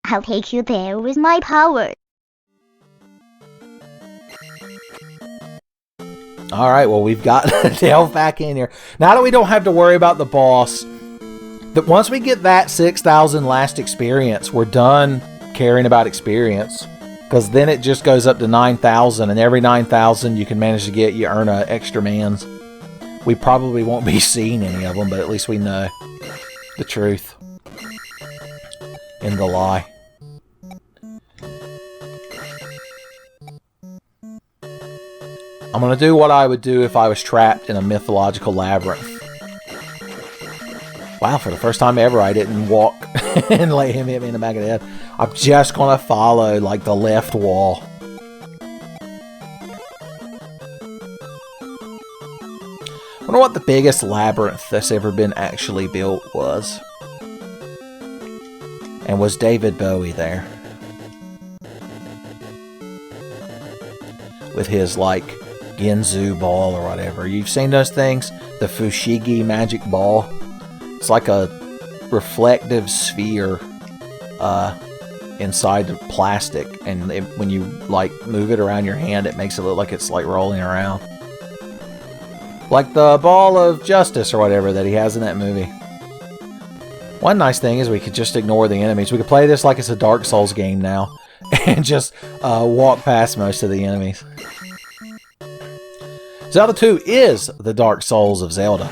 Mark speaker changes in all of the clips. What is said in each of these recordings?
Speaker 1: I'll take you there with my power.
Speaker 2: Alright, well, we've got Delve back in here. Now that we don't have to worry about the boss, that once we get that 6,000 last experience, we're done caring about experience. Because then it just goes up to 9,000, and every 9,000 you can manage to get, you earn an extra mans. We probably won't be seeing any of them, but at least we know the truth in the lie. I'm going to do what I would do if I was trapped in a mythological labyrinth. Wow, for the first time ever, I didn't walk and let him hit me in the back of the head. I'm just going to follow, like, the left wall. I wonder what the biggest labyrinth that's ever been actually built was. And was David Bowie there? With his, like, Ginzu ball or whatever. You've seen those things? The Fushigi magic ball. It's like a reflective sphere inside of plastic, and when you like move it around your hand, it makes it look like it's like rolling around. Like the ball of justice or whatever that he has in that movie. One nice thing is we could just ignore the enemies. We could play this like it's a Dark Souls game now and just walk past most of the enemies. Zelda 2 is the Dark Souls of Zelda.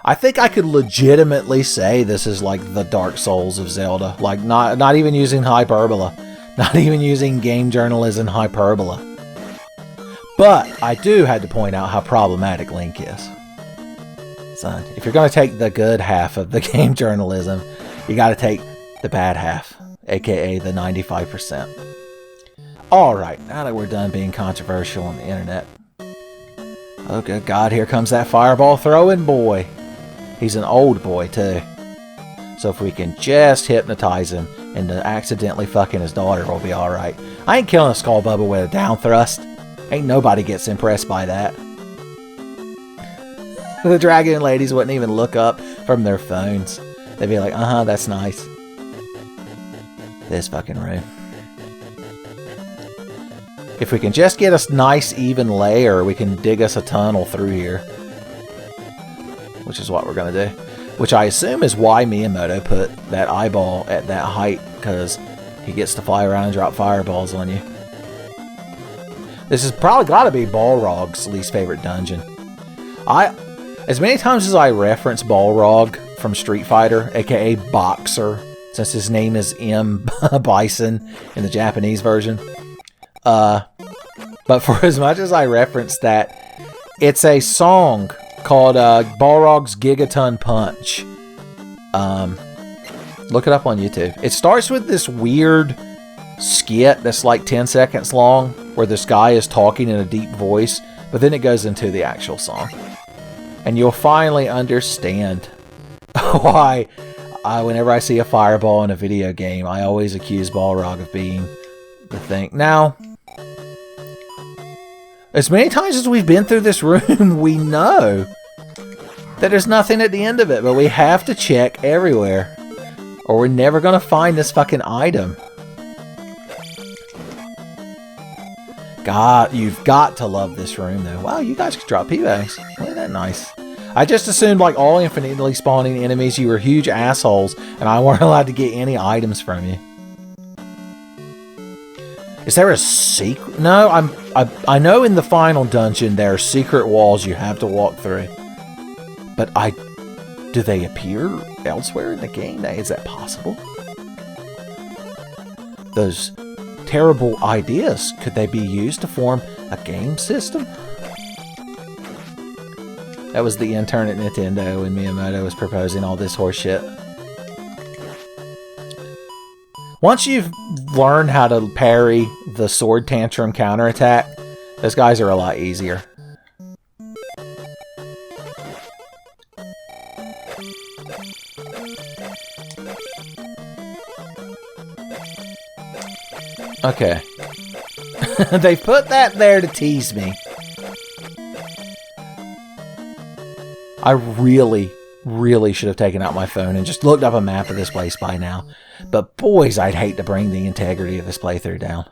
Speaker 2: I think I could legitimately say this is like the Dark Souls of Zelda. Like, not even using hyperbola. Not even using game journalism hyperbola. But I do have to point out how problematic Link is. So, if you're going to take the good half of the game journalism, you got to take the bad half. AKA the 95%. Alright, now that we're done being controversial on the internet. Oh good God, here comes that fireball throwing boy. He's an old boy, too. So if we can just hypnotize him into accidentally fucking his daughter, we'll be alright. I ain't killing a Skull Bubba with a down thrust. Ain't nobody gets impressed by that. The dragon ladies wouldn't even look up from their phones. They'd be like, uh-huh, that's nice. This fucking room. If we can just get a nice even layer, we can dig us a tunnel through here. Which is what we're going to do. Which I assume is why Miyamoto put that eyeball at that height, because he gets to fly around and drop fireballs on you. This has probably got to be Balrog's least favorite dungeon. As many times as I reference Balrog from Street Fighter, aka Boxer, since his name is M. Bison in the Japanese version. But for as much as I reference that, it's a song called Balrog's Gigaton Punch. Look it up on YouTube. It starts with this weird skit that's like 10 seconds long, where this guy is talking in a deep voice, but then it goes into the actual song. And you'll finally understand why whenever I see a fireball in a video game, I always accuse Balrog of being the thing. Now, as many times as we've been through this room, we know that there's nothing at the end of it, but we have to check everywhere, or we're never going to find this fucking item. God, you've got to love this room, though. Wow, you guys can drop P-bags. Isn't that nice? I just assumed, like all infinitely spawning enemies, you were huge assholes, and I weren't allowed to get any items from you. Is there a secret? No, I know in the final dungeon there are secret walls you have to walk through. But do they appear elsewhere in the game? Is that possible? Those terrible ideas, could they be used to form a game system? That was the intern at Nintendo when Miyamoto was proposing all this horse shit. Once you've learned how to parry the sword tantrum counterattack, those guys are a lot easier. Okay. They put that there to tease me. I really, really should have taken out my phone and just looked up a map of this place by now. But boys, I'd hate to bring the integrity of this playthrough down.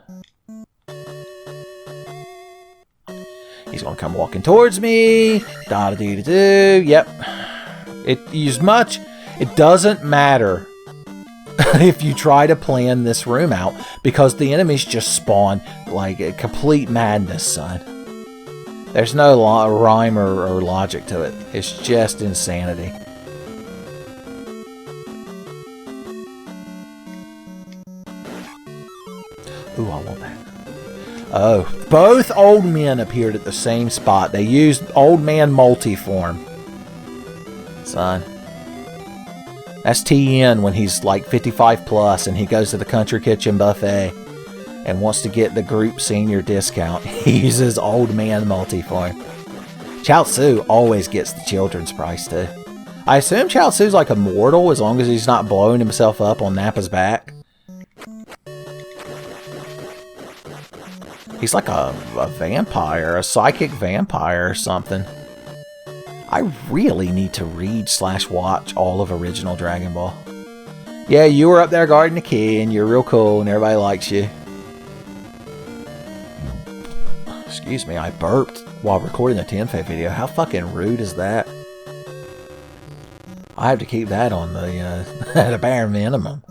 Speaker 2: He's gonna come walking towards me. Da-da-dee-da-doo. Yep. It doesn't matter if you try to plan this room out, because the enemies just spawn like a complete madness, son. There's no rhyme or logic to it. It's just insanity. Ooh, I want that. Oh, both old men appeared at the same spot. They used old man multi-form. Son. That's TN when he's like 55 plus and he goes to the Country Kitchen buffet and wants to get the group senior discount. He uses old man multi-form. Chaozu always gets the children's price too. I assume Chaozu's like immortal as long as he's not blowing himself up on Nappa's back. He's like a vampire, a psychic vampire or something. I really need to read / watch all of original Dragon Ball. Yeah, you were up there guarding the key and you're real cool and everybody likes you. Excuse me, I burped while recording the Tenfey video. How fucking rude is that? I have to keep that on the at a bare minimum.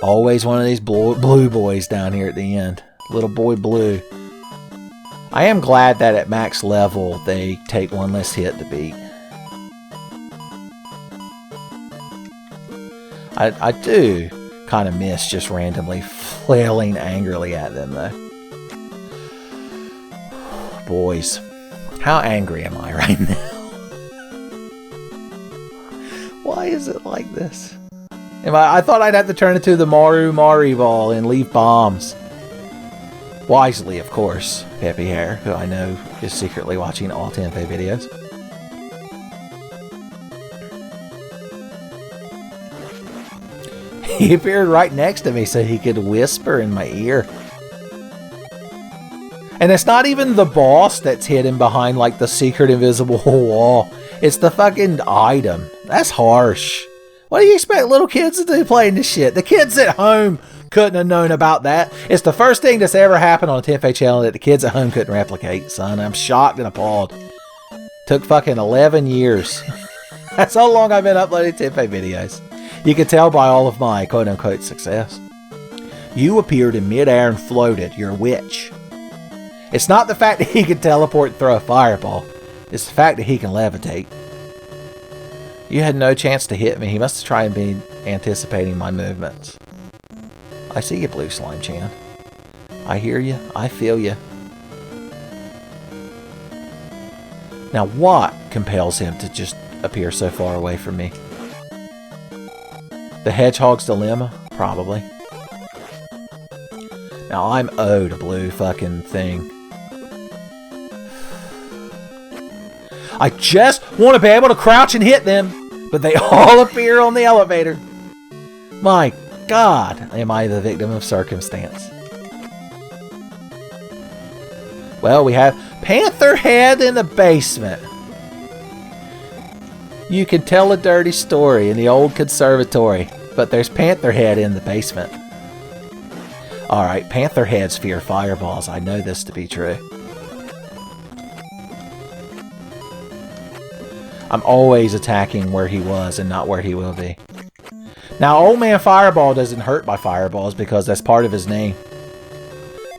Speaker 2: Always one of these blue boys down here at the end. Little boy blue. I am glad that at max level they take one less hit to beat. I do kind of miss just randomly flailing angrily at them though. Boys, how angry am I right now? Why is it like this? I thought I'd have to turn it to the Maru Mari ball and leave bombs. Wisely, of course, Peppy Hair, who I know is secretly watching all Tenfey videos. He appeared right next to me so he could whisper in my ear. And it's not even the boss that's hidden behind like the secret invisible wall. It's the fucking item. That's harsh. What do you expect little kids to do playing this shit? The kids at home couldn't have known about that. It's the first thing that's ever happened on a Tenfey channel that the kids at home couldn't replicate, son. I'm shocked and appalled. Took fucking 11 years. That's how long I've been uploading Tenfey videos. You can tell by all of my quote-unquote success. You appeared in midair and floated. You're a witch. It's not the fact that he can teleport and throw a fireball. It's the fact that he can levitate. You had no chance to hit me. He must have tried and been anticipating my movements. I see you, Blue Slime Chan. I hear you. I feel you. Now, what compels him to just appear so far away from me? The Hedgehog's Dilemma? Probably. Now, I'm owed a blue fucking thing. I just want to be able to crouch and hit them, but they all appear on the elevator. My God, am I the victim of circumstance? Well, we have Panther Head in the basement. You can tell a dirty story in the old conservatory, but there's Panther Head in the basement. Alright, Panther Heads fear fireballs. I know this to be true. I'm always attacking where he was and not where he will be. Now, Old Man Fireball doesn't hurt by fireballs because that's part of his name.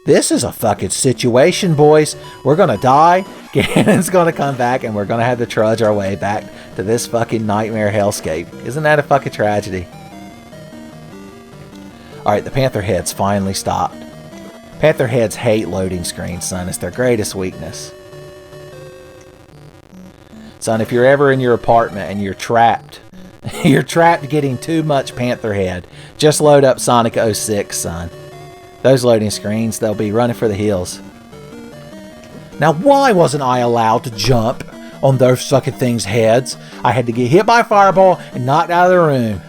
Speaker 2: This is a fucking situation, boys. We're gonna die, Ganon's gonna come back, and we're gonna have to trudge our way back to this fucking nightmare hellscape. Isn't that a fucking tragedy? Alright, the Panther Heads finally stopped. Panther Heads hate loading screens, son. It's their greatest weakness. Son, if you're ever in your apartment and you're trapped getting too much Panther Head, just load up Sonic 06, son. Those loading screens, they'll be running for the hills. Now, why wasn't I allowed to jump on those fucking things' heads? I had to get hit by a fireball and knocked out of the room.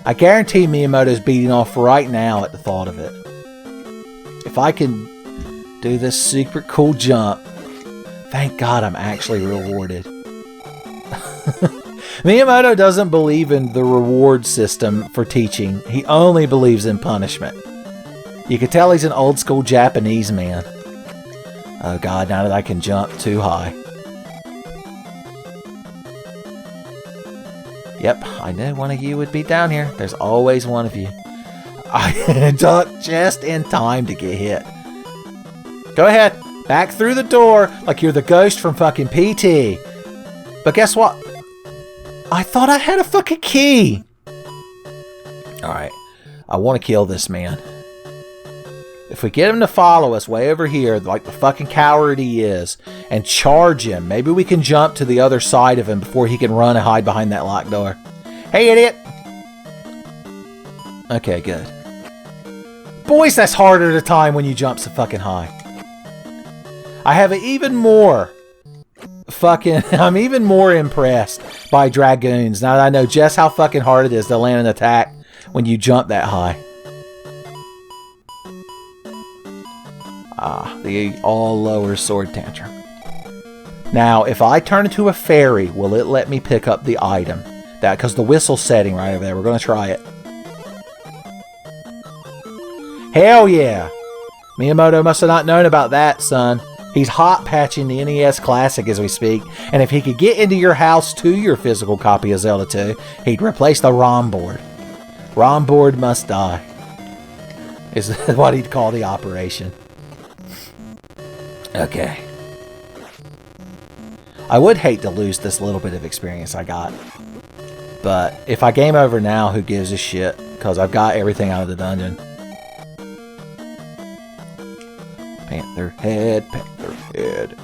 Speaker 2: I guarantee Miyamoto's beating off right now at the thought of it. If I can do this super cool jump, Thank God I'm actually rewarded. Miyamoto doesn't believe in the reward system for teaching. He only believes in punishment. You can tell he's an old school Japanese man. Oh God, now that I can jump too high. Yep, I knew one of you would be down here. There's always one of you. I ducked just in time to get hit. Go ahead. Back through the door like you're the ghost from fucking PT. But guess what? I thought I had a fucking key. Alright. I want to kill this man. If we get him to follow us way over here, like the fucking coward he is, and charge him, maybe we can jump to the other side of him before he can run and hide behind that locked door. Hey, idiot! Okay, good. Boys, that's harder to time when you jump so fucking high. I have even more I'm even more impressed by Dragoons now that I know just how fucking hard it is to land an attack when you jump that high. Ah, the all lower sword tantrum. Now, if I turn into a fairy, will it let me pick up the item? That, because the whistle's setting right over there. We're going to try it. Hell yeah! Miyamoto must have not known about that, son. He's hot patching the NES Classic as we speak, and if he could get into your house to your physical copy of Zelda 2, he'd replace the ROM board. ROM board must die, is what he'd call the operation. Okay. I would hate to lose this little bit of experience I got. But if I game over now, who gives a shit? Because I've got everything out of the dungeon. Panther head,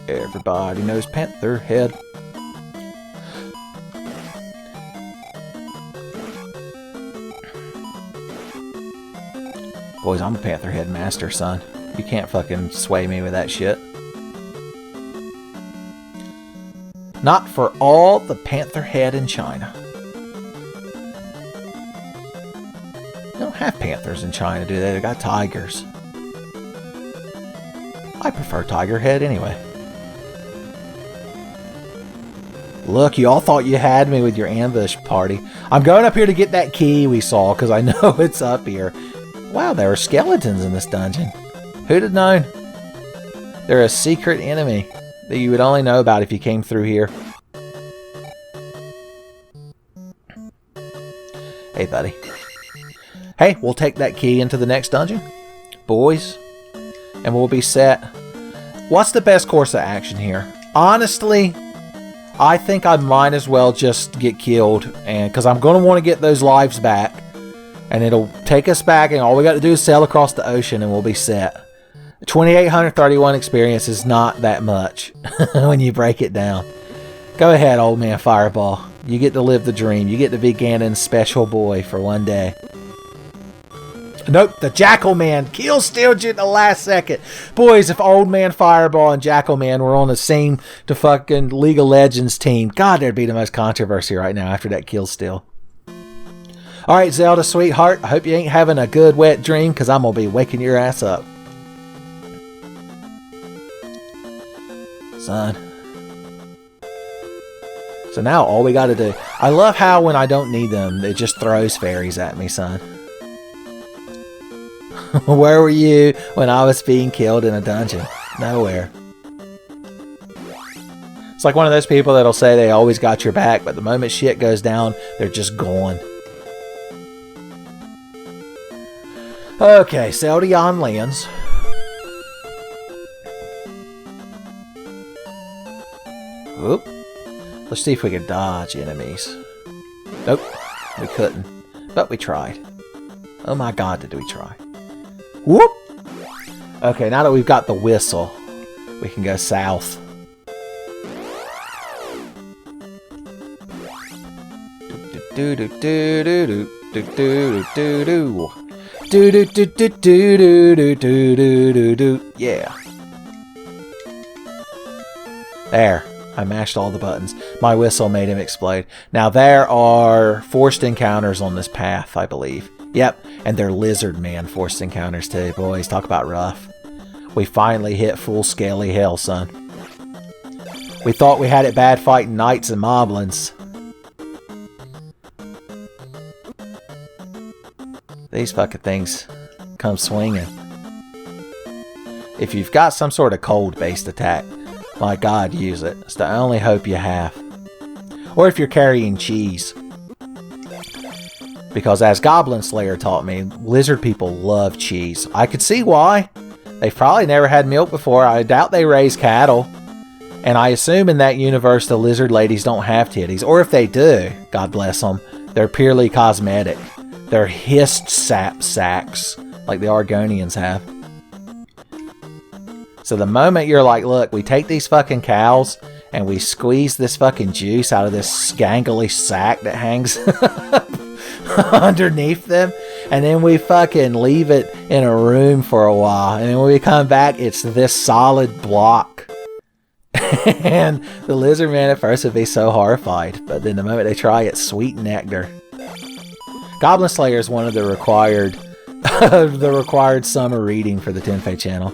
Speaker 2: everybody knows Panther head. Boys, I'm a Panther head master, son. You can't fucking sway me with that shit. Not for all the Panther head in China. They don't have panthers in China, do they? They got tigers. I prefer tiger head anyway. Look, you all thought you had me with your ambush party. I'm going up here to get that key we saw because I know it's up here. Wow, there are skeletons in this dungeon. Who'd have known? They're a secret enemy that you would only know about if you came through here. Hey, buddy. Hey, we'll take that key into the next dungeon, boys, and we'll be set. What's the best course of action here? Honestly, I think I might as well just get killed, and because I'm going to want to get those lives back, and it'll take us back, and all we got to do is sail across the ocean, and we'll be set. 2,831 experience is not that much when you break it down. Go ahead, old man Fireball. You get to live the dream. You get to be Ganon's special boy for one day. Nope, the Jackal Man kills Stilge at the last second. Boys, if Old Man Fireball and Jackal Man were on the same to fucking League of Legends team, God, there'd be the most controversy right now after that kill still. Alright, Zelda, sweetheart, I hope you ain't having a good wet dream, because I'm going to be waking your ass up. Son. So now all we got to do... I love how when I don't need them, it just throws fairies at me, son. Where were you when I was being killed in a dungeon? Nowhere. It's like one of those people that'll say they always got your back, but the moment shit goes down, they're just gone. Okay, Zelda lands. Oop. Let's see if we can dodge enemies. Nope, we couldn't. But we tried. Oh my god, did we try. Whoop! Okay, now that we've got the whistle, we can go south. Do do do do do do do do do do do do do do do do do do. Yeah. There. I mashed all the buttons. My whistle made him explode. Now there are forced encounters on this path, I believe. Yep, and they're lizard man forced encounters too. Boys, talk about rough. We finally hit full scaly hell, son. We thought we had it bad fighting knights and moblins. These fucking things come swinging. If you've got some sort of cold-based attack, my God, use it. It's the only hope you have. Or if you're carrying cheese. Because as Goblin Slayer taught me, lizard people love cheese. I could see why. They've probably never had milk before. I doubt they raise cattle. And I assume in that universe the lizard ladies don't have titties. Or if they do, God bless them, they're purely cosmetic. They're hissed sap sacks, like the Argonians have. So the moment you're like, look, we take these fucking cows and we squeeze this fucking juice out of this gangly sack that hangs underneath them, and then we fucking leave it in a room for a while, and then when we come back, it's this solid block. And the lizard man at first would be so horrified, but then the moment they try, it's sweet nectar. Goblin Slayer is one of the required summer reading for the Tenfey channel,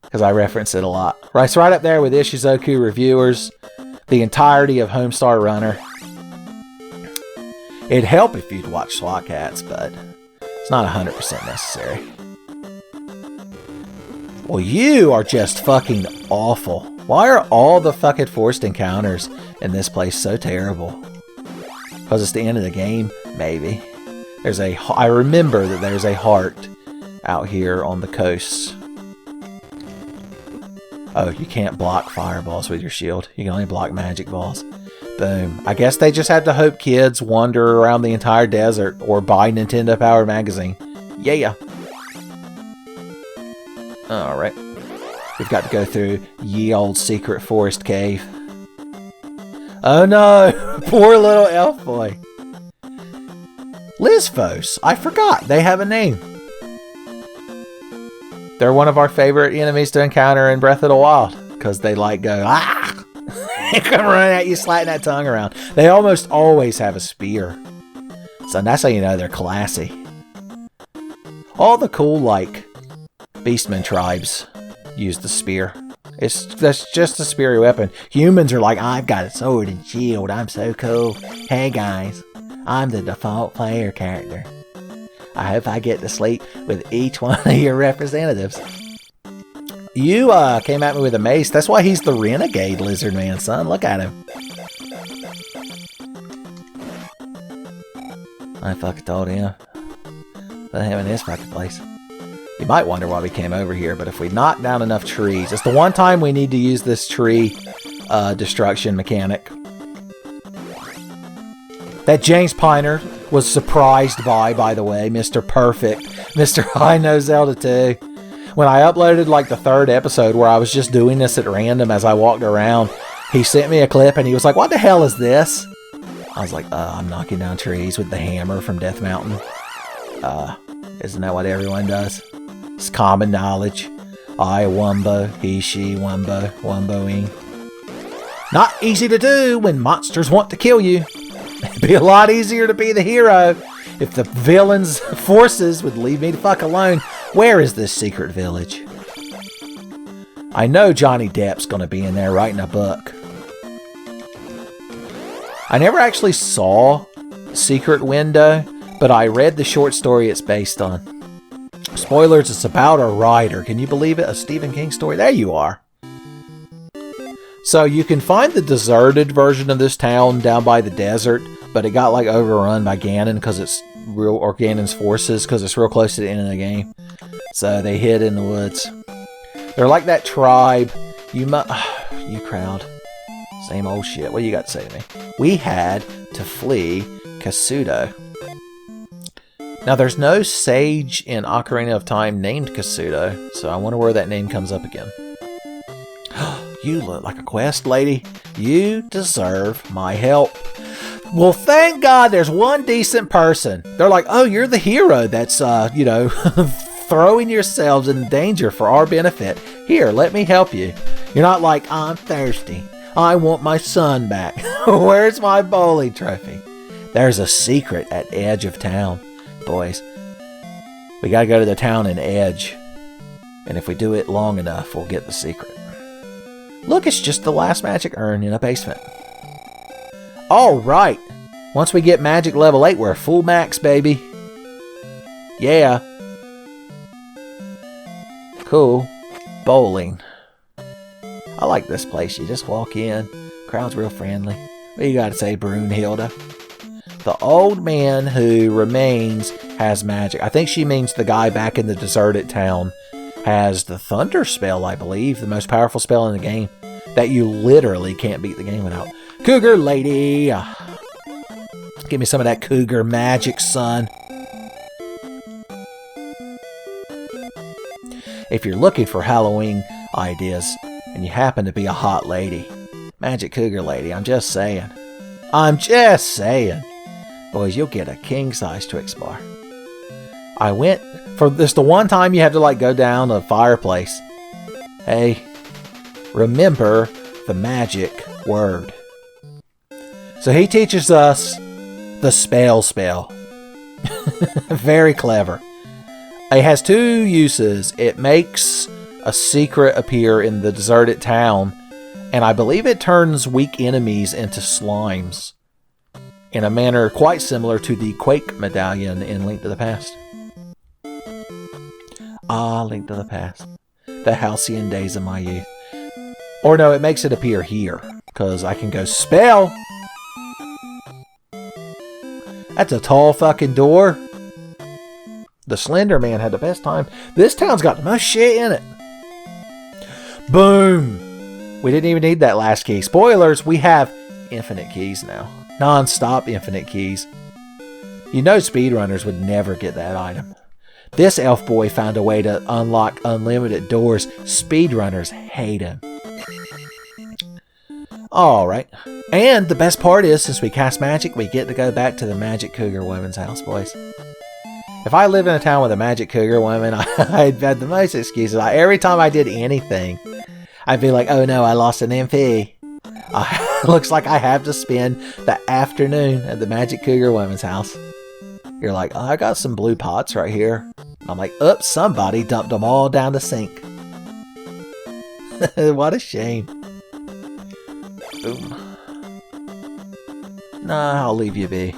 Speaker 2: because I reference it a lot. It's right up there with Ishizoku Reviewers, the entirety of Homestar Runner. It'd help if you'd watch SWAT Cats, but it's not 100% necessary. Well, you are just fucking awful. Why are all the fucking forced encounters in this place so terrible? Because it's the end of the game? Maybe. I remember that there's a heart out here on the coast. Oh, you can't block fireballs with your shield. You can only block magic balls. Boom. I guess they just have to hope kids wander around the entire desert or buy Nintendo Power Magazine. Yeah. Alright. We've got to go through ye old secret forest cave. Oh no! Poor little elf boy. Lizphos. I forgot. They have a name. They're one of our favorite enemies to encounter in Breath of the Wild. Because they like go, ah! They come running at you, sliding that tongue around. They almost always have a spear. So that's how you know they're classy. All the cool, like, Beastman tribes use the spear. That's just a speary weapon. Humans are like, I've got a sword and shield. I'm so cool. Hey guys, I'm the default player character. I hope I get to sleep with each one of your representatives. You came at me with a mace. That's why he's the renegade lizard man, son. Look at him. I fucking told him. Put him in his fucking place. You might wonder why we came over here, but if we knock down enough trees, it's the one time we need to use this tree destruction mechanic. That James Piner was surprised by the way, Mr. Perfect. Mr. I Know Zelda 2. When I uploaded like the 3rd episode where I was just doing this at random as I walked around, he sent me a clip and he was like, what the hell is this? I was like, I'm knocking down trees with the hammer from Death Mountain. Isn't that what everyone does? It's common knowledge. I wumbo, he, she, wumbo, wumboing. Not easy to do when monsters want to kill you. It'd be a lot easier to be the hero if the villain's forces would leave me the fuck alone. Where is this secret village? I know Johnny Depp's gonna be in there writing a book. I never actually saw Secret Window, but I read the short story it's based on. Spoilers, it's about a writer. Can you believe it? A Stephen King story? There you are. So you can find the deserted version of this town down by the desert, but it got like overrun by Ganon because it's or Ganon's forces because it's real close to the end of the game. So they hid in the woods. They're like that tribe. You crowd. Same old shit. What do you got to say to me? We had to flee Kasuto. Now, there's no sage in Ocarina of Time named Kasuto, so I wonder where that name comes up again. You look like a quest lady. You deserve my help. Well, thank God there's one decent person. They're like, oh, you're the hero that's, throwing yourselves in danger for our benefit. Here, let me help you. You're not like, I'm thirsty. I want my son back. Where's my bowling trophy? There's a secret at edge of town. Boys, we gotta go to the town in Edge, and if we do it long enough, we'll get the secret. Look, it's just the last magic urn in a basement. Alright. Once we get magic level 8, we're full max, baby. Yeah. Cool. Bowling. I like this place. You just walk in. Crowd's real friendly. What you gotta say, Brunhilde? The old man who remains has magic. I think she means the guy back in the deserted town has the thunder spell, I believe. The most powerful spell in the game. That you literally can't beat the game without. Cougar lady! Give me some of that cougar magic, son. If you're looking for Halloween ideas, and you happen to be a hot lady, magic cougar lady, I'm just saying. I'm just saying. Boys, you'll get a king-size Twix bar. I went for this the one time you have to like go down a fireplace. Hey, remember the magic word. So he teaches us the spell. Very clever. It has two uses. It makes a secret appear in the deserted town, and I believe it turns weak enemies into slimes in a manner quite similar to the Quake medallion in Link to the Past. Ah, Link to the Past. The halcyon days of my youth. Or no, it makes it appear here, because I can go spell. That's a tall fucking door. The Slender Man had the best time. This town's got the most shit in it. Boom. We didn't even need that last key. Spoilers, we have infinite keys now. Non-stop infinite keys. You know speedrunners would never get that item. This elf boy found a way to unlock unlimited doors. Speedrunners hate him. Alright. And the best part is, since we cast magic, we get to go back to the Magic Cougar Women's house, boys. If I lived in a town with a Magic Cougar woman, I'd had the most excuses. Every time I did anything, I'd be like, oh no, I lost an MP. Looks like I have to spend the afternoon at the Magic Cougar Women's house. You're like, oh, I got some blue pots right here. I'm like, oops, somebody dumped them all down the sink. What a shame. Boom. Nah, I'll leave you be.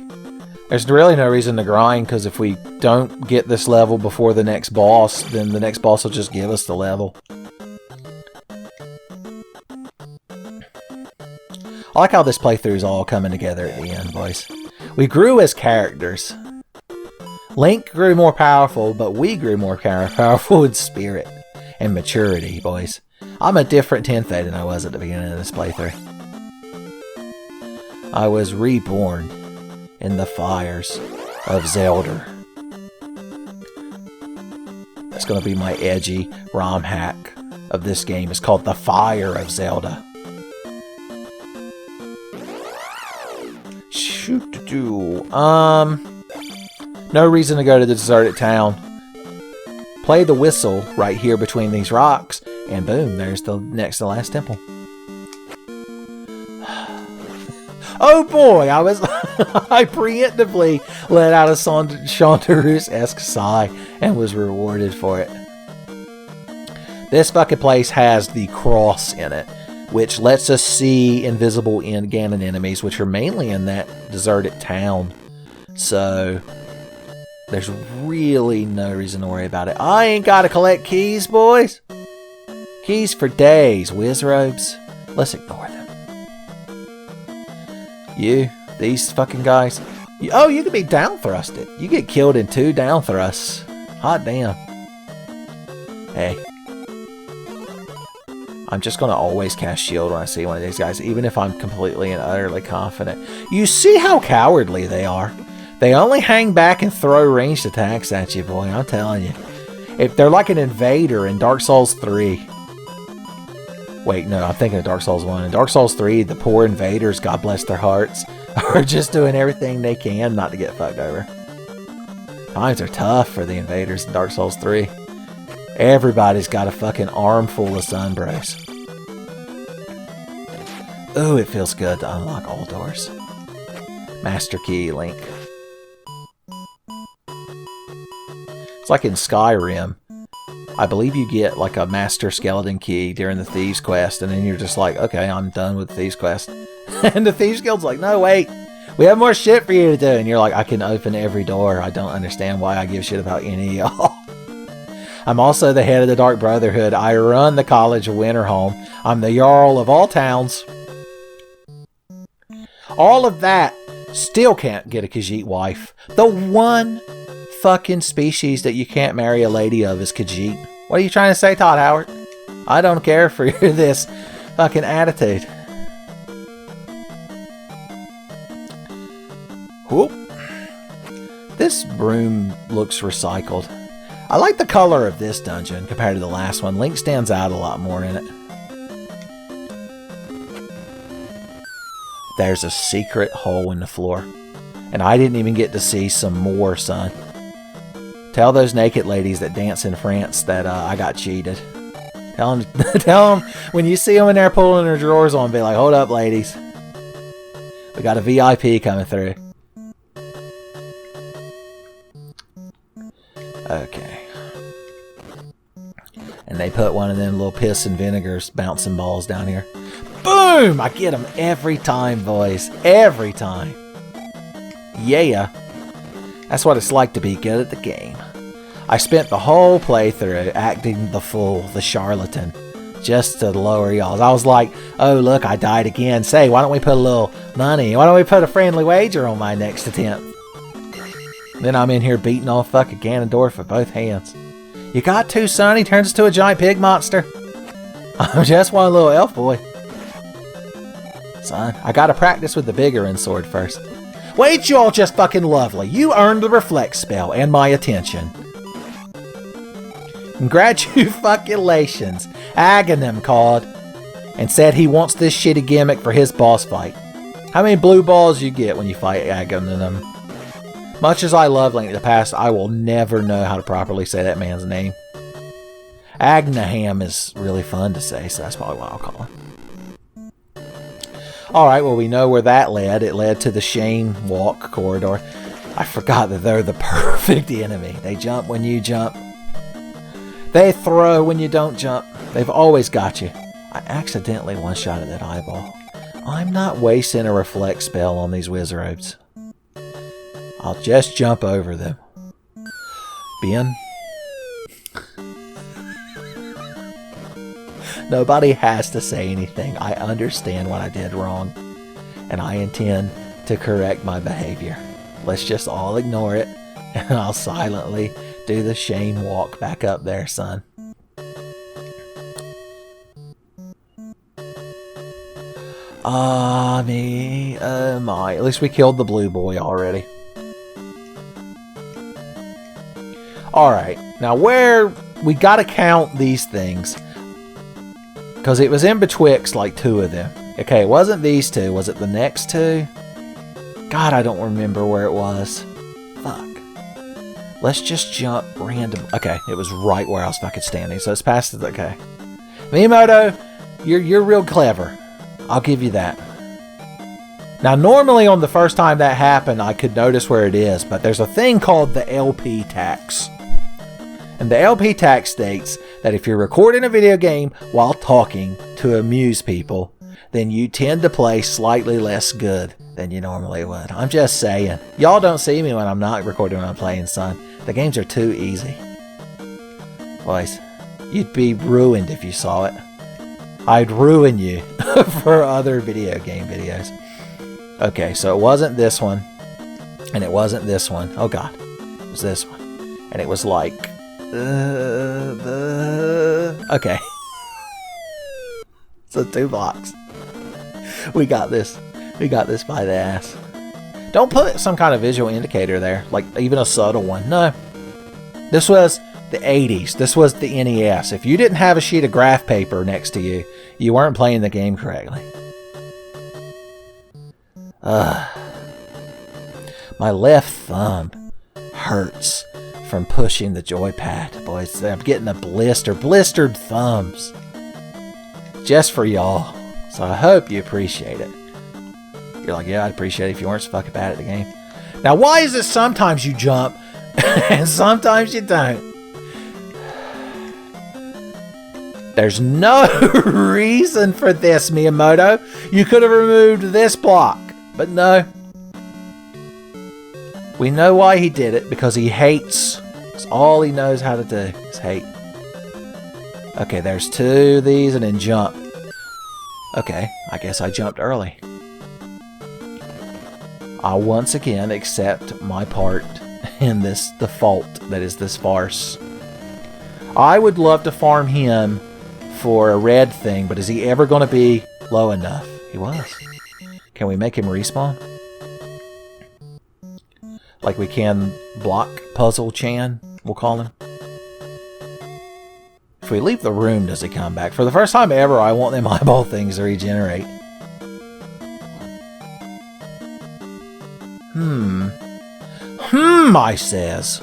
Speaker 2: There's really no reason to grind, because if we don't get this level before the next boss, then the next boss will just give us the level. I like how this playthrough is all coming together at the end, boys. We grew as characters. Link grew more powerful, but we grew more powerful in spirit and maturity, boys. I'm a different Tenfey than I was at the beginning of this playthrough. I was reborn in the fires of Zelda. That's going to be my edgy ROM hack of this game. It's called The Fire of Zelda. Shoot-doo. No reason to go to the deserted town. Play the whistle right here between these rocks, and boom, there's the next to last temple. Oh boy, I preemptively let out a Chantereuse-esque sigh and was rewarded for it. This fucking place has the cross in it, which lets us see invisible Ganon enemies, which are mainly in that deserted town. So there's really no reason to worry about it. I ain't got to collect keys, boys. Keys for days, Wizrobes. Let's ignore them. These fucking guys. Oh, you can be down thrusted. You get killed in 2 down thrusts. Hot damn. Hey. I'm just going to always cast shield when I see one of these guys, even if I'm completely and utterly confident. You see how cowardly they are? They only hang back and throw ranged attacks at you, boy. I'm telling you. If they're like an invader in Dark Souls 3. Wait, no, I'm thinking of Dark Souls 1. In Dark Souls 3, the poor invaders, God bless their hearts, are just doing everything they can not to get fucked over. Times are tough for the invaders in Dark Souls 3. Everybody's got a fucking armful of sunbros. Ooh, it feels good to unlock all doors. Master Key, Link. It's like in Skyrim. I believe you get like a Master Skeleton key during the Thieves Quest, and then you're just like, okay, I'm done with the Thieves Quest. And the Thieves Guild's like, no, wait, we have more shit for you to do. And you're like, I can open every door. I don't understand why I give shit about any of y'all. I'm also the head of the Dark Brotherhood. I run the College of Winterhome. I'm the Jarl of all towns. All of that still can't get a Khajiit wife. The one fucking species that you can't marry a lady of is Khajiit. What are you trying to say, Todd Howard? I don't care for this fucking attitude. Whoop. This room looks recycled. I like the color of this dungeon compared to the last one. Link stands out a lot more in it. There's a secret hole in the floor. And I didn't even get to see some more, son. Tell those naked ladies that dance in France that I got cheated. Tell them when you see them in there pulling their drawers on, be like, hold up, ladies. We got a VIP coming through. Okay. And they put one of them little piss and vinegars bouncing balls down here. Boom! I get them every time, boys. Every time. Yeah. That's what it's like to be good at the game. I spent the whole playthrough acting the fool, the charlatan, just to lower y'all. I was like, oh, look, I died again. Say, why don't we put a little money? Why don't we put a friendly wager on my next attempt? Then I'm in here beating off fucking Ganondorf with both hands. You got to, son. He turns into a giant pig monster. I'm just one little elf boy. Son, I gotta practice with the bigger end sword first. Wait, you all just fucking lovely. You earned the reflect spell and my attention. Congratulations. Aghanim called and said he wants this shitty gimmick for his boss fight. How many blue balls you get when you fight Aghanim? Much as I love Link to the Past, I will never know how to properly say that man's name. Agnaham is really fun to say, so that's probably what I'll call him. Alright, well, we know where that led. It led to the Shane Walk corridor. I forgot that they're the perfect enemy. They jump when you jump. They throw when you don't jump. They've always got you. I accidentally one-shotted that eyeball. I'm not wasting a reflect spell on these wizards. I'll just jump over them. Ben? Nobody has to say anything. I understand what I did wrong, and I intend to correct my behavior. Let's just all ignore it, and I'll silently do the Shane walk back up there, son. Me, oh my. At least we killed the blue boy already. Alright, now where... We gotta count these things. Because it was in betwixt like two of them. Okay, it wasn't these two. Was it the next two? God, I don't remember where it was. Fuck. Let's just jump random. Okay, it was right where I was fucking standing. So it's past it. Okay. Miyamoto, you're real clever. I'll give you that. Now, normally on the first time that happened, I could notice where it is. But there's a thing called the LP tax. And the LP tax states that if you're recording a video game while talking to amuse people, then you tend to play slightly less good than you normally would. I'm just saying. Y'all don't see me when I'm not recording when I'm playing, son. The games are too easy. Boys, you'd be ruined if you saw it. I'd ruin you for other video game videos. Okay, so it wasn't this one. And it wasn't this one. Oh god. It was this one. And it was like... Okay. So 2 blocks. We got this. We got this by the ass. Don't put some kind of visual indicator there. Like even a subtle one. No. This was the 80s. This was the NES. If you didn't have a sheet of graph paper next to you, you weren't playing the game correctly. My left thumb hurts from pushing the joypad, boys. I'm getting a blistered thumbs. Just for y'all. So I hope you appreciate it. You're like, yeah, I'd appreciate it if you weren't so fucking bad at the game. Now, why is it sometimes you jump and sometimes you don't? There's no reason for this, Miyamoto. You could have removed this block, but no. We know why he did it, because he hates. It's all he knows how to do is hate. Okay, there's 2 of these and then jump. Okay, I guess I jumped early. I'll once again accept my part in this default that is this farce. I would love to farm him for a red thing, but is he ever going to be low enough? He was. Can we make him respawn? Like we can Block Puzzle Chan, we'll call him. If we leave the room, does he come back? For the first time ever, I want them eyeball things to regenerate. I says.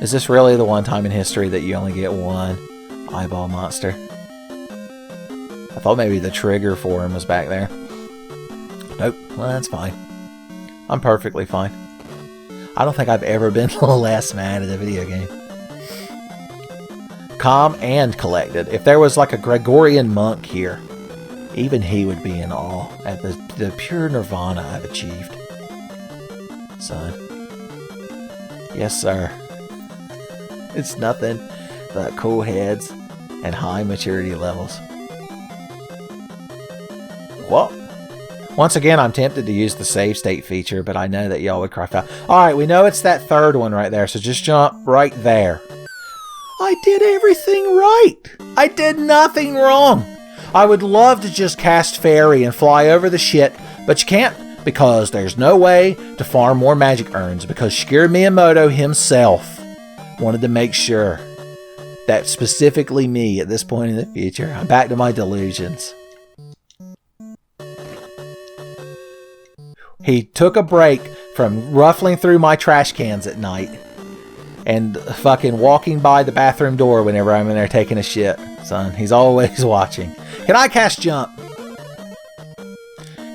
Speaker 2: Is this really the one time in history that you only get 1 eyeball monster? I thought maybe the trigger for him was back there. Nope, well that's fine. I'm perfectly fine. I don't think I've ever been less mad at a video game. Calm and collected. If there was like a Gregorian monk here, even he would be in awe at the pure nirvana I've achieved. Son. Yes, sir. It's nothing but cool heads and high maturity levels. Well, once again, I'm tempted to use the save state feature, but I know that y'all would cry foul. Alright, we know it's that 3rd one right there, so just jump right there. I did everything right! I did nothing wrong! I would love to just cast Fairy and fly over the shit, but you can't, because there's no way to farm more magic urns, because Shigeru Miyamoto himself wanted to make sure that specifically me at this point in the future, I'm back to my delusions. He took a break from ruffling through my trash cans at night and fucking walking by the bathroom door whenever I'm in there taking a shit. Son, he's always watching. Can I cast jump?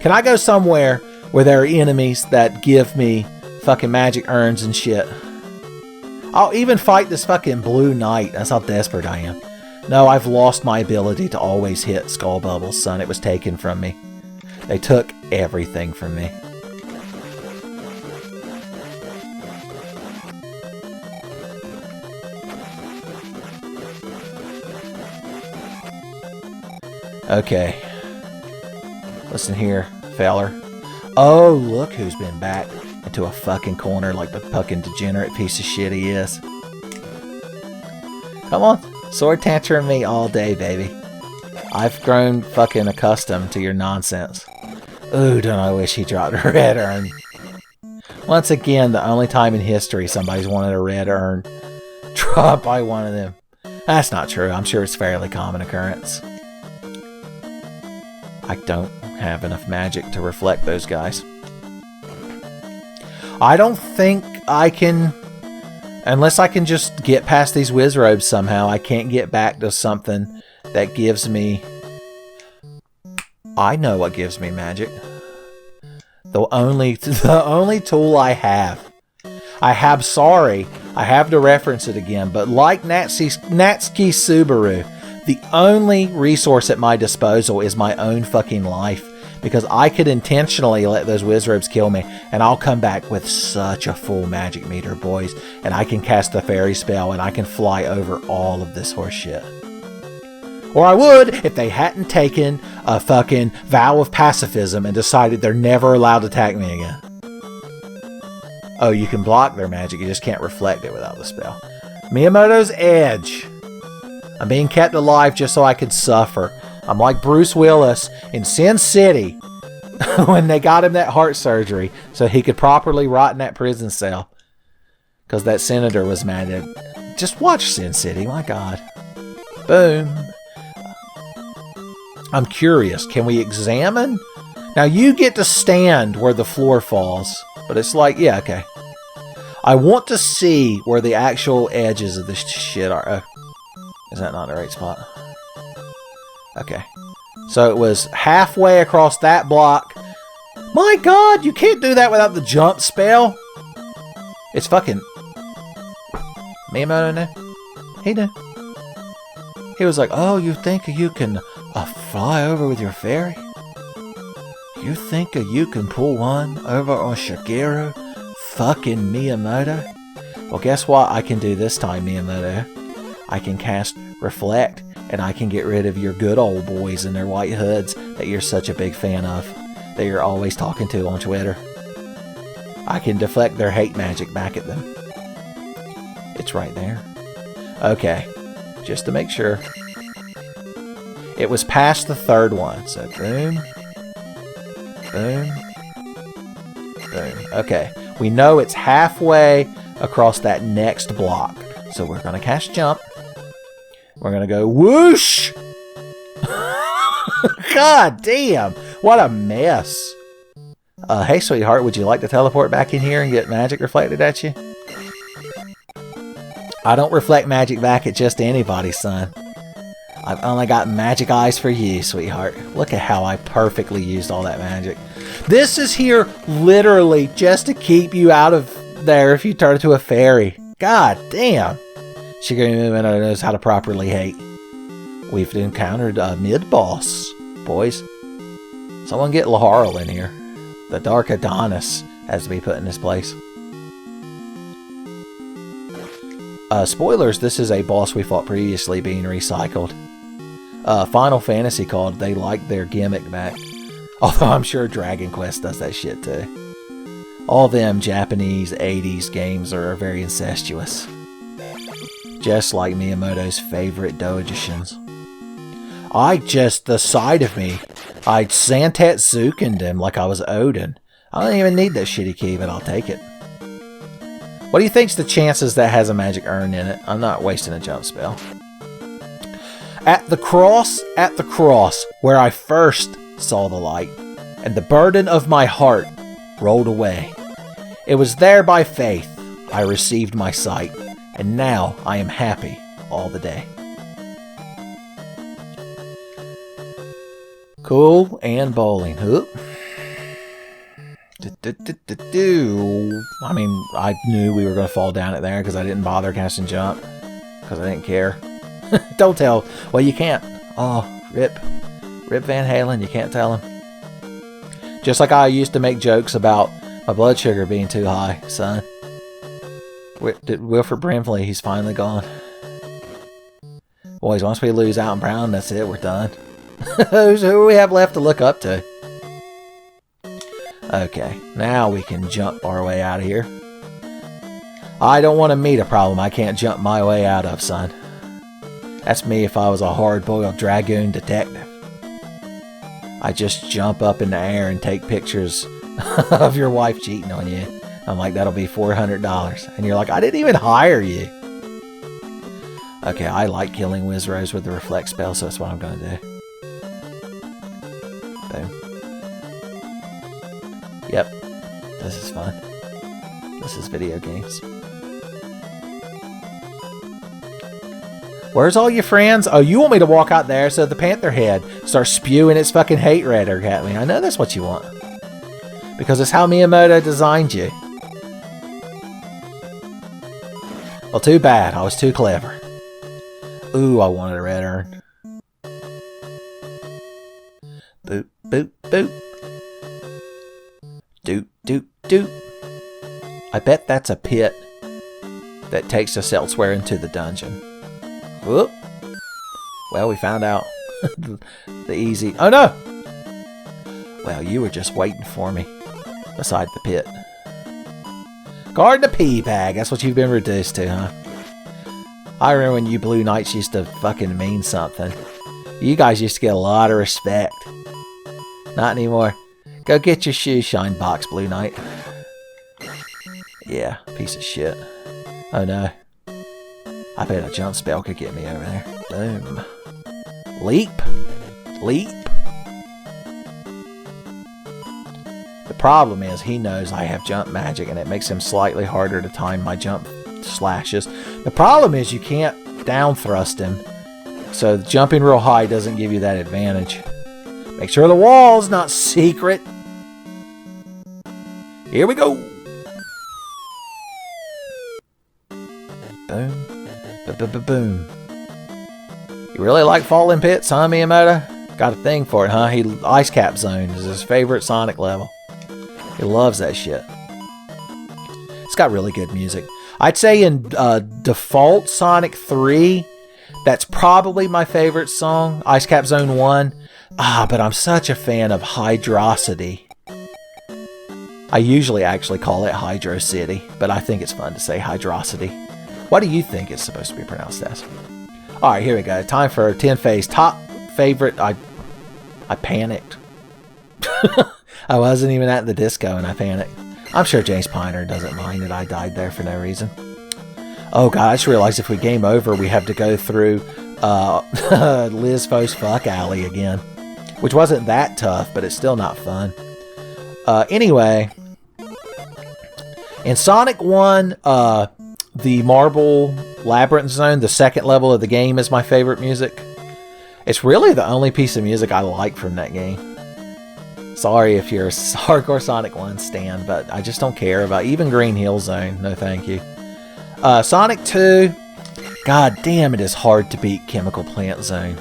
Speaker 2: Can I go somewhere where there are enemies that give me fucking magic urns and shit? I'll even fight this fucking blue knight. That's how desperate I am. No, I've lost my ability to always hit skull bubbles, son. It was taken from me. They took everything from me. Okay. Listen here, feller. Oh, look who's been back into a fucking corner like the fucking degenerate piece of shit he is. Come on, sword tantrum me all day, baby. I've grown fucking accustomed to your nonsense. Ooh, don't I wish he dropped a red urn. Once again, the only time in history somebody's wanted a red urn dropped by one of them. That's not true. I'm sure it's a fairly common occurrence. I don't have enough magic to reflect those guys. I don't think I can, unless I can just get past these wizrobes somehow, I can't get back to something that gives me... I know what gives me magic. The only tool I have. I have to reference it again, but like Natsuki Subaru, the only resource at my disposal is my own fucking life, because I could intentionally let those wizrobes kill me, and I'll come back with such a full magic meter, boys, and I can cast a fairy spell, and I can fly over all of this horse shit. Or I would if they hadn't taken a fucking vow of pacifism and decided they're never allowed to attack me again. Oh, you can block their magic, you just can't reflect it without the spell. Miyamoto's Edge. I'm being kept alive just so I could suffer. I'm like Bruce Willis in Sin City when they got him that heart surgery so he could properly rot in that prison cell. Because that senator was mad at... Just watch Sin City, my God. Boom. I'm curious, can we examine? Now you get to stand where the floor falls. But it's like, yeah, okay. I want to see where the actual edges of this shit are. Is that not the right spot? Okay. So it was halfway across that block. My God, you can't do that without the jump spell. It's fucking... Miyamoto knew. He knew. He was like, oh, you think you can fly over with your fairy? You think you can pull one over on Shigeru fucking Miyamoto? Well, guess what I can do this time, Miyamoto? I can cast Reflect, and I can get rid of your good old boys in their white hoods that you're such a big fan of, that you're always talking to on Twitter. I can deflect their hate magic back at them. It's right there. Okay, just to make sure. It was past the third one, so boom, boom, boom. Okay, we know it's halfway across that next block, so we're going to cast Jump. We're going to go whoosh! God damn, what a mess. Hey, sweetheart, would you like to teleport back in here and get magic reflected at you? I don't reflect magic back at just anybody, son. I've only got magic eyes for you, sweetheart. Look at how I perfectly used all that magic. This is here literally just to keep you out of there if you turn into a fairy. God damn. Shigeru Miyamoto knows how to properly hate. We've encountered a mid-boss, boys. Someone get Laharl in here. The Dark Adonis has to be put in this place. Spoilers, this is a boss we fought previously being recycled. Final Fantasy called they like their gimmick back. Although I'm sure Dragon Quest does that shit too. All them Japanese 80s games are very incestuous. Just like Miyamoto's favorite doujinshins. The sight of me, I Santetsukened him like I was Odin. I don't even need that shitty key, but I'll take it. What do you think's the chances that has a magic urn in it? I'm not wasting a jump spell. At the cross, where I first saw the light, and the burden of my heart rolled away. It was there by faith I received my sight, and now I am happy all the day. Cool and bowling. Oop. I mean, I knew we were going to fall down it there because I didn't bother casting Jump. Because I didn't care. Don't tell. Well, you can't. Oh, rip. Rip Van Halen, you can't tell him. Just like I used to make jokes about my blood sugar being too high, son. Wilford Brimley, he's finally gone. Boys, once we lose out in Brown, that's it, we're done. Who do we have left to look up to? Okay, now we can jump our way out of here. I don't want to meet a problem I can't jump my way out of, son. That's me if I was a hard-boiled dragoon detective. I just jump up in the air and take pictures of your wife cheating on you. I'm like, that'll be $400. And you're like, I didn't even hire you. Okay, I like killing Wizros with the reflect spell, so that's what I'm going to do. Boom. Yep. This is fun. This is video games. Where's all your friends? Oh, you want me to walk out there so the panther head starts spewing its fucking hate rhetoric at me. I know that's what you want. Because it's how Miyamoto designed you. Well, too bad. I was too clever. Ooh, I wanted a red urn. Boop, boop, boop. Doot, doot, doot. I bet that's a pit that takes us elsewhere into the dungeon. Whoop. Well, we found out the easy... Oh, no! Well, you were just waiting for me beside the pit. Guard the pea bag. That's what you've been reduced to, huh? I remember when you Blue Knights used to fucking mean something. You guys used to get a lot of respect. Not anymore. Go get your shoe shine box, Blue Knight. Yeah, piece of shit. Oh no. I bet a jump spell could get me over there. Boom. Leap. Leap. The problem is he knows I have jump magic and it makes him slightly harder to time my jump slashes. The problem is you can't down thrust him. So jumping real high doesn't give you that advantage. Make sure the wall's not secret. Here we go. Boom. Boom. You really like Falling Pits, huh, Miyamoto? Got a thing for it, huh? Ice Cap Zone is his favorite Sonic level. He loves that shit. It's got really good music. I'd say in default Sonic 3, that's probably my favorite song, Ice Cap Zone 1. But I'm such a fan of Hydrocity. I usually actually call it Hydro City, but I think it's fun to say Hydrocity. What do you think it's supposed to be pronounced as? Alright, here we go. Time for Tenfey's top favorite. I panicked. I wasn't even at the disco and I panicked. I'm sure James Piner doesn't mind that I died there for no reason. Oh god, I just realized if we game over, we have to go through Liz Fo's Fuck Alley again. Which wasn't that tough, but it's still not fun. Anyway, in Sonic 1, the Marble Labyrinth Zone, the second level of the game, is my favorite music. It's really the only piece of music I like from that game. Sorry if you're a hardcore Sonic 1 stan, but I just don't care about even Green Hill Zone. No thank you. Sonic 2, god damn, it is hard to beat Chemical Plant Zone.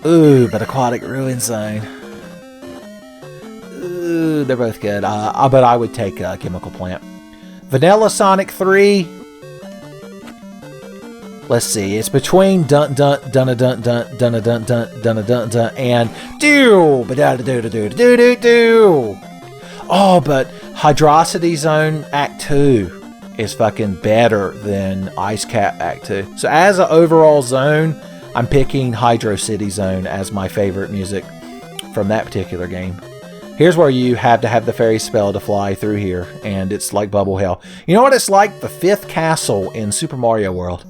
Speaker 2: Ooh, but Aquatic Ruin Zone. Ooh, they're both good. But I would take Chemical Plant. Vanilla Sonic 3. Let's see. It's between dun dun dun dun dun dun dun dun dun dun dun and do ba da do do do do do do. Oh, but Hydrocity Zone Act 2 is fucking better than Ice Cap Act 2. So as an overall zone, I'm picking Hydro City Zone as my favorite music from that particular game. Here's where you have to have the fairy spell to fly through here, and it's like bubble hell. You know what it's like? The 5th castle in Super Mario World.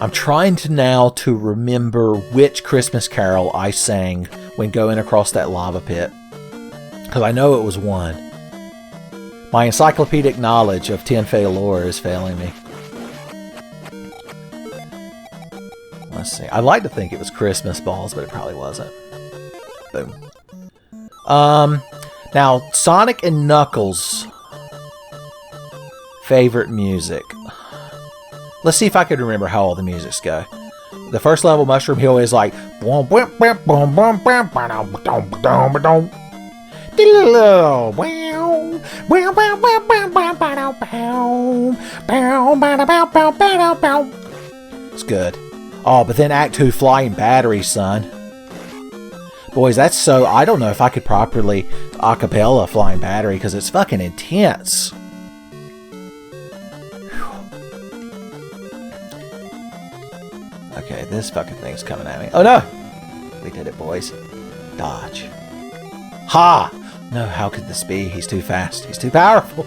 Speaker 2: I'm trying to now to remember which Christmas carol I sang when going across that lava pit. Because I know it was one. My encyclopedic knowledge of Tenfey lore is failing me. Let's see. I'd like to think it was Christmas Balls, but it probably wasn't. Boom. Now, Sonic and Knuckles' favorite music. Let's see if I can remember how all the musics go. The first level, Mushroom Hill, is like boom, boom, boom, boom, boom, boom, boom, boom, boom, boom. It's good. Oh, but then Act 2, Flying Battery, son. Boys, that's so... I don't know if I could properly acapella Flying Battery, because it's fucking intense. Okay, this fucking thing's coming at me. Oh, no! We did it, boys. Dodge. Ha! No, how could this be? He's too fast. He's too powerful.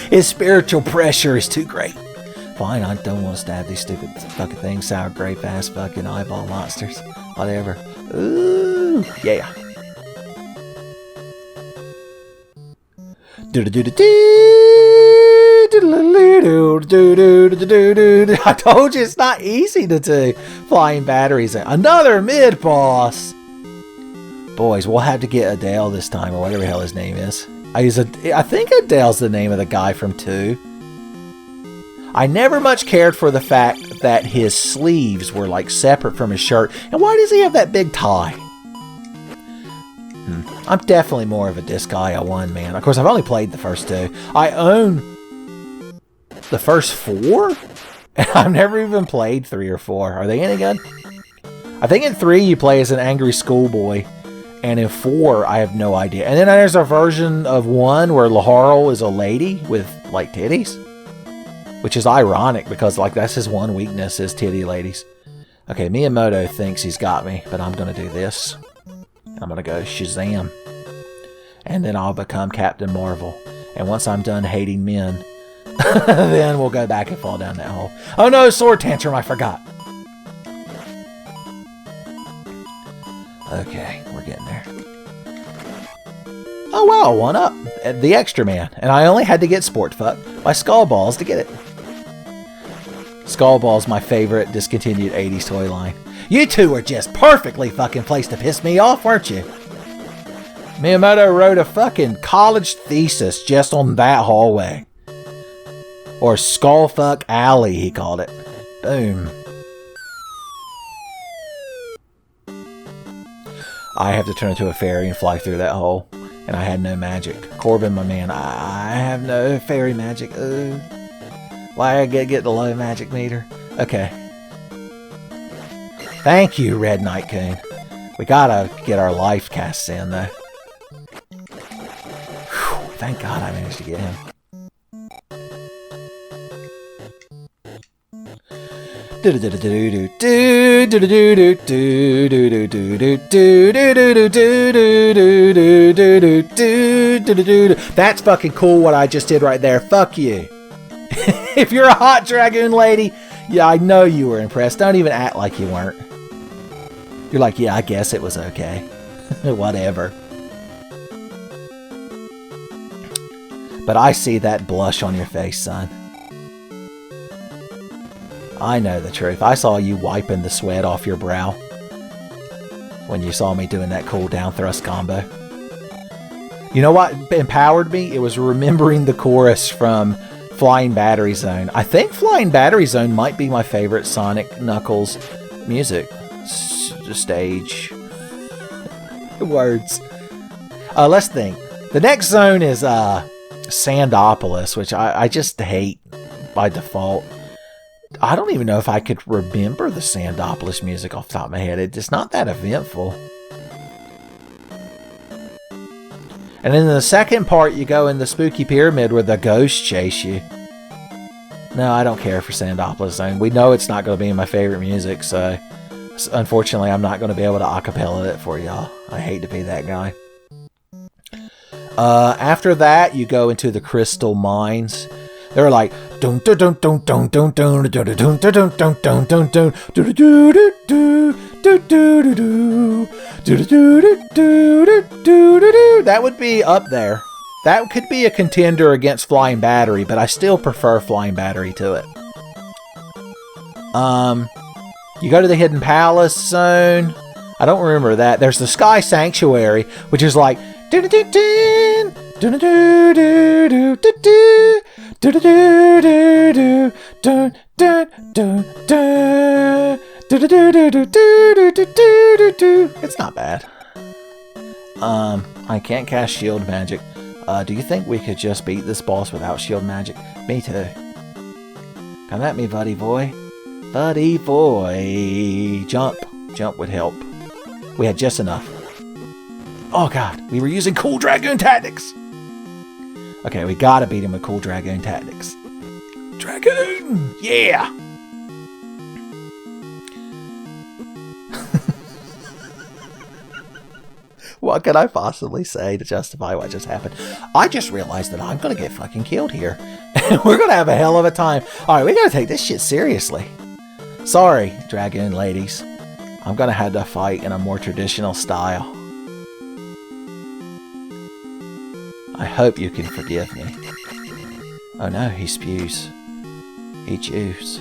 Speaker 2: His spiritual pressure is too great. Fine, I don't want to stab these stupid fucking things. Sour grape ass fucking eyeball monsters. Whatever. Ooh, yeah. I told you it's not easy to do. Flying Batteries. Another mid-boss. Boys, we'll have to get Adele this time, or whatever the hell his name is. I think Adele's the name of the guy from 2. I never much cared for the fact that his sleeves were like separate from his shirt. And why does he have that big tie? I'm definitely more of a Disgaea 1 man. Of course, I've only played the first 2. I own the first 4? And I've never even played 3 or 4. Are they any good? I think in 3 you play as an angry schoolboy. And in 4, I have no idea. And then there's a version of 1 where Laharl is a lady with, like, titties. Which is ironic, because, like, that's his one weakness, is titty ladies. Okay, Miyamoto thinks he's got me, but I'm going to do this. I'm going to go Shazam. And then I'll become Captain Marvel. And once I'm done hating men, then we'll go back and fall down that hole. Oh no, Sword Tantrum, I forgot. Okay, we're getting there. Oh wow, 1 up. The Extra Man. And I only had to get Sport Fuck by Skull Balls to get it. Skull Ball's my favorite discontinued 80s toy line. You two were just perfectly fucking placed to piss me off, weren't you? Miyamoto wrote a fucking college thesis just on that hallway. Or Skullfuck Alley, he called it. Boom. I have to turn into a fairy and fly through that hole. And I had no magic. Corbin, my man, I have no fairy magic. Why I get the low magic meter? Okay. Thank you, Red Knight Coon. We gotta get our life casts in, though. Whew, thank God I managed to get him. That's fucking cool what I just did right there. Fuck you. If you're a hot dragoon lady, yeah, I know you were impressed. Don't even act like you weren't. You're like, yeah, I guess it was okay. Whatever. But I see that blush on your face, son. I know the truth. I saw you wiping the sweat off your brow when you saw me doing that cool down thrust combo. You know what empowered me? It was remembering the chorus from Flying Battery Zone. I think Flying Battery Zone might be my favorite Sonic Knuckles music stage. Words. Let's think. The next zone is Sandopolis, which I just hate by default. I don't even know if I could remember the Sandopolis music off the top of my head. It's not that eventful. And in the second part, you go in the spooky pyramid where the ghosts chase you. No, I don't care for Sandopolis Zone. We know it's not going to be my favorite music, so unfortunately, I'm not going to be able to acapella it for y'all. I hate to be that guy. After that, you go into the Crystal Mines. They're like dun dun dun dun dun dun dun dun dun dun dun dun dun dun dun do do do do do do do do do do. That would be up there. That could be a contender against Flying Battery, but I still prefer Flying Battery to it. You go to the Hidden Palace zone. I don't remember that. There's the Sky Sanctuary, which is like dun dun dun dun dun dun dun dun. It's not bad. I can't cast shield magic. Do you think we could just beat this boss without shield magic? Me too. Come at me, buddy boy. Buddy boy. Jump. Jump would help. We had just enough. Oh god, we were using cool dragoon tactics. Okay, we gotta beat him with cool dragoon tactics. Dragoon! Yeah! What could I possibly say to justify what just happened? I just realized that I'm gonna get fucking killed here. And we're gonna have a hell of a time. Alright, we gotta take this shit seriously. Sorry, dragoon ladies. I'm gonna have to fight in a more traditional style. I hope you can forgive me. Oh no, he spews. He chews.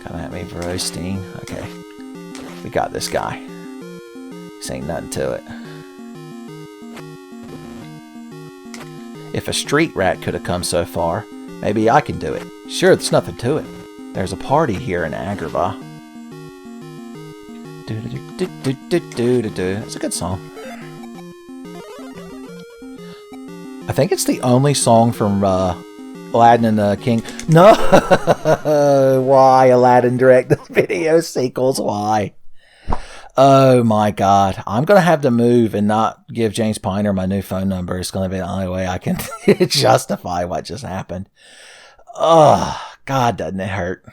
Speaker 2: Come at me, Brostein. Okay. We got this guy. This ain't nothing to it. If a street rat could have come so far, maybe I can do it. Sure, there's nothing to it. There's a party here in Agrabah. It's a good song. I think it's the only song from Aladdin and the King. No! Why Aladdin direct video sequels? Why? Oh my god. I'm going to have to move and not give James Piner my new phone number. It's going to be the only way I can justify what just happened. Oh, god, doesn't it hurt?